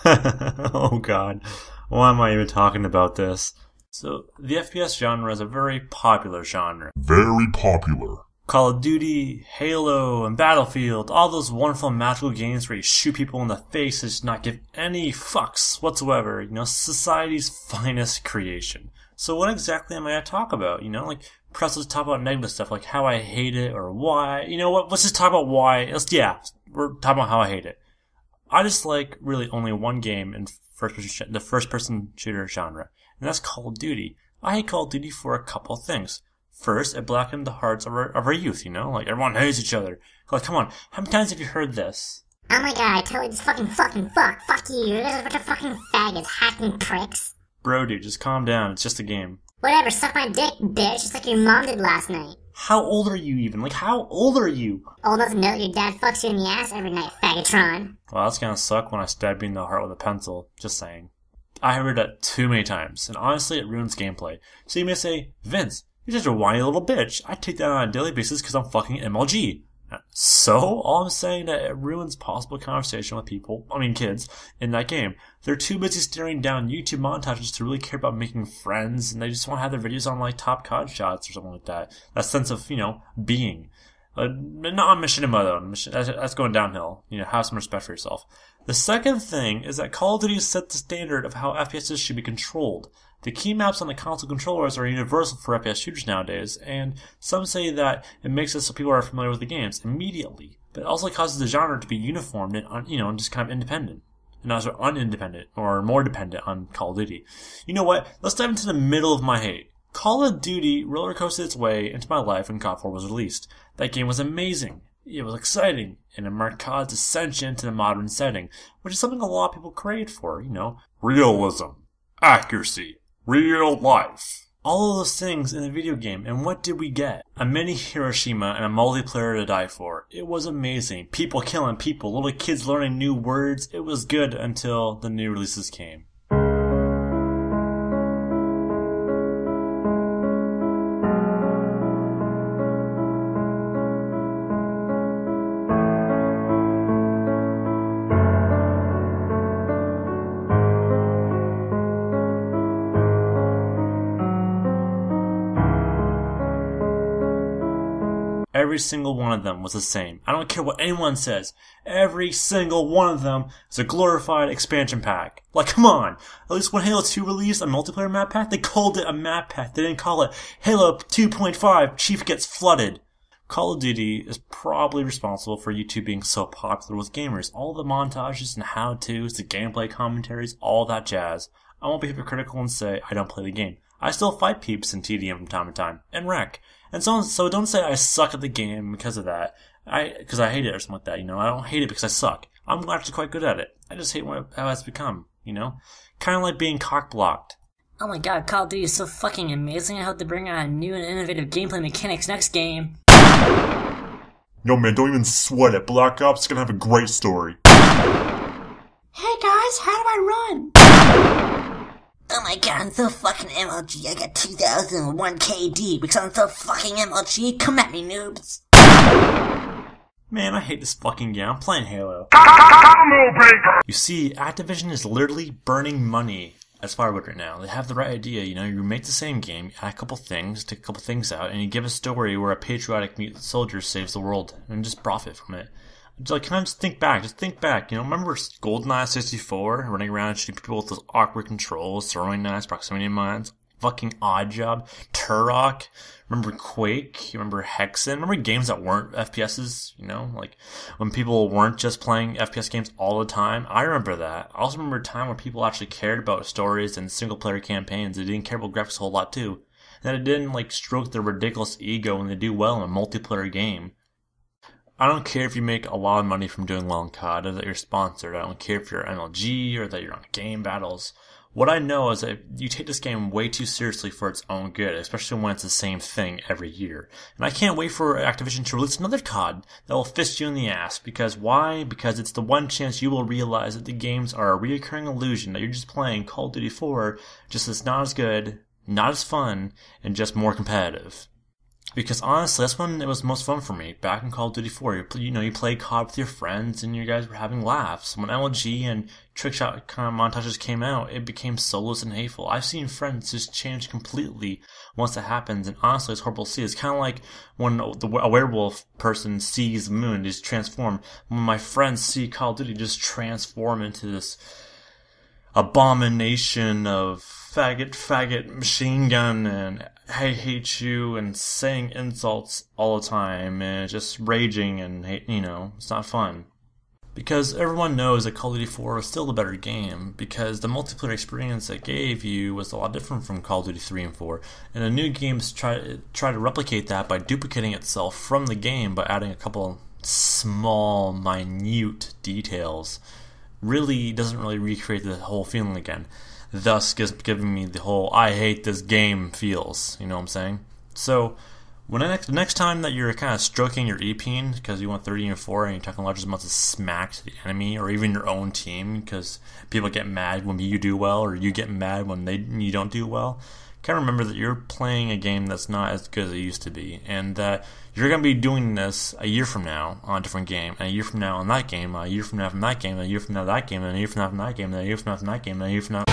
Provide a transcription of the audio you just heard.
Oh god, why am I even talking about this? So, the FPS genre is a very popular genre. Very popular. Call of Duty, Halo, and Battlefield, all those wonderful magical games where you shoot people in the face and just not give any fucks whatsoever, society's finest creation. So what exactly am I going to talk about? Perhaps let's talk about negative stuff, like how I hate it or why. You know what, let's just talk about why. We're talking about how I hate it. I just like really only one game in the first-person shooter genre, and that's Call of Duty. I hate Call of Duty for a couple of things. First, it blackened the hearts of our youth, like everyone hates each other. Like, come on, how many times have you heard this? Oh my god, I totally just fuck you, you guys are a bunch of fucking faggots, hacking pricks. Bro, dude, just calm down, it's just a game. Whatever, suck my dick, bitch, just like your mom did last night. How old are you even? How old are you? Old enough to know that your dad fucks you in the ass every night, faggotron. Well, that's gonna suck when I stab you in the heart with a pencil, just saying. I heard that too many times, and honestly, it ruins gameplay. So you may say, Vince, you're just a whiny little bitch. I take that on a daily basis because I'm fucking MLG. So, all I'm saying that it ruins possible conversation with kids, in that game. They're too busy staring down YouTube montages to really care about making friends, and they just want to have their videos on, top COD shots or something like that. That sense of, being. Not on Machinima, though. That's going downhill. Have some respect for yourself. The second thing is that Call of Duty set the standard of how FPSs should be controlled. The key maps on the console controllers are universal for FPS shooters nowadays, and some say that it makes it so people are familiar with the games immediately. But it also causes the genre to be uniformed and, just kind of independent. And also unindependent, or more dependent on Call of Duty. You know what? Let's dive into the middle of my hate. Call of Duty roller coasted its way into my life when COD 4 was released. That game was amazing. It was exciting, and it marked COD's ascension to the modern setting, which is something a lot of people crave for, Realism. Accuracy. Real life. All of those things in a video game, and what did we get? A mini Hiroshima and a multiplayer to die for. It was amazing. People killing people, little kids learning new words. It was good until the new releases came. Every single one of them was the same. I don't care what anyone says. Every single one of them is a glorified expansion pack. Like, come on. At least when Halo 2 released a multiplayer map pack, they called it a map pack. They didn't call it Halo 2.5 Chief Gets Flooded. Call of Duty is probably responsible for YouTube being so popular with gamers. All the montages and how-tos, the gameplay commentaries, all that jazz. I won't be hypocritical and say I don't play the game. I still fight peeps in TDM from time to time, and wreck. And so don't say I suck at the game because of that. Because I hate it or something like that, I don't hate it because I suck. I'm actually quite good at it. I just hate how it's become, Kind of like being cock-blocked. Oh my god, Call of Duty is so fucking amazing. I hope they bring out new and innovative gameplay mechanics next game. No man, don't even sweat it. Black Ops is gonna have a great story. Hey guys, how do I run? Oh my god, I'm so fucking MLG. I got 2001 KD because I'm so fucking MLG. Come at me, noobs. Man, I hate this fucking game. I'm playing Halo. You see, Activision is literally burning money as firewood right now. They have the right idea, you make the same game, add a couple things, take a couple things out, and you give a story where a patriotic mutant soldier saves the world, and just profit from it. Can I just think back? Remember GoldenEye 64, running around and shooting people with those awkward controls, throwing knives, proximity mines, fucking Odd Job, Turok, remember Quake, you remember Hexen, remember games that weren't FPSs, when people weren't just playing FPS games all the time? I remember that. I also remember a time where people actually cared about stories and single-player campaigns. They didn't care about graphics a whole lot, too. And that it didn't, stroke their ridiculous ego when they do well in a multiplayer game. I don't care if you make a lot of money from doing well in COD, or that you're sponsored. I don't care if you're MLG, or that you're on game battles. What I know is that you take this game way too seriously for its own good, especially when it's the same thing every year. And I can't wait for Activision to release another COD that will fist you in the ass. Because why? Because it's the one chance you will realize that the games are a reoccurring illusion, that you're just playing Call of Duty 4, just as not as good, not as fun, and just more competitive. Because honestly, that's when it was most fun for me. Back in Call of Duty 4, you played COD with your friends and you guys were having laughs. When LG and trickshot kind of montages came out, it became soulless and hateful. I've seen friends just change completely once that happens, and honestly, it's horrible to see. It's kind of like when a werewolf person sees the moon, just transform. When my friends see Call of Duty, just transform into this abomination of faggot, machine gun, and I hate you, and saying insults all the time, and just raging, and it's not fun. Because everyone knows that Call of Duty 4 was still the better game, because the multiplayer experience it gave you was a lot different from Call of Duty 3 and 4, and the new games try to replicate that by duplicating itself from the game by adding a couple small, minute details. Really doesn't really recreate the whole feeling again, thus giving me the whole I hate this game feels, you know what I'm saying? So when the next time that you're kind of stroking your E-peen because you want 30 and 4 and you're talking large amounts of smack to the enemy or even your own team because people get mad when you do well or you get mad when you don't do well, kind of remember that you're playing a game that's not as good as it used to be, and that you're going to be doing this a year from now on a different game, and a year from now on that game, a year from now from that game, and a year from now that game, and a year from now from that game, and a year from now from that game, and a year from now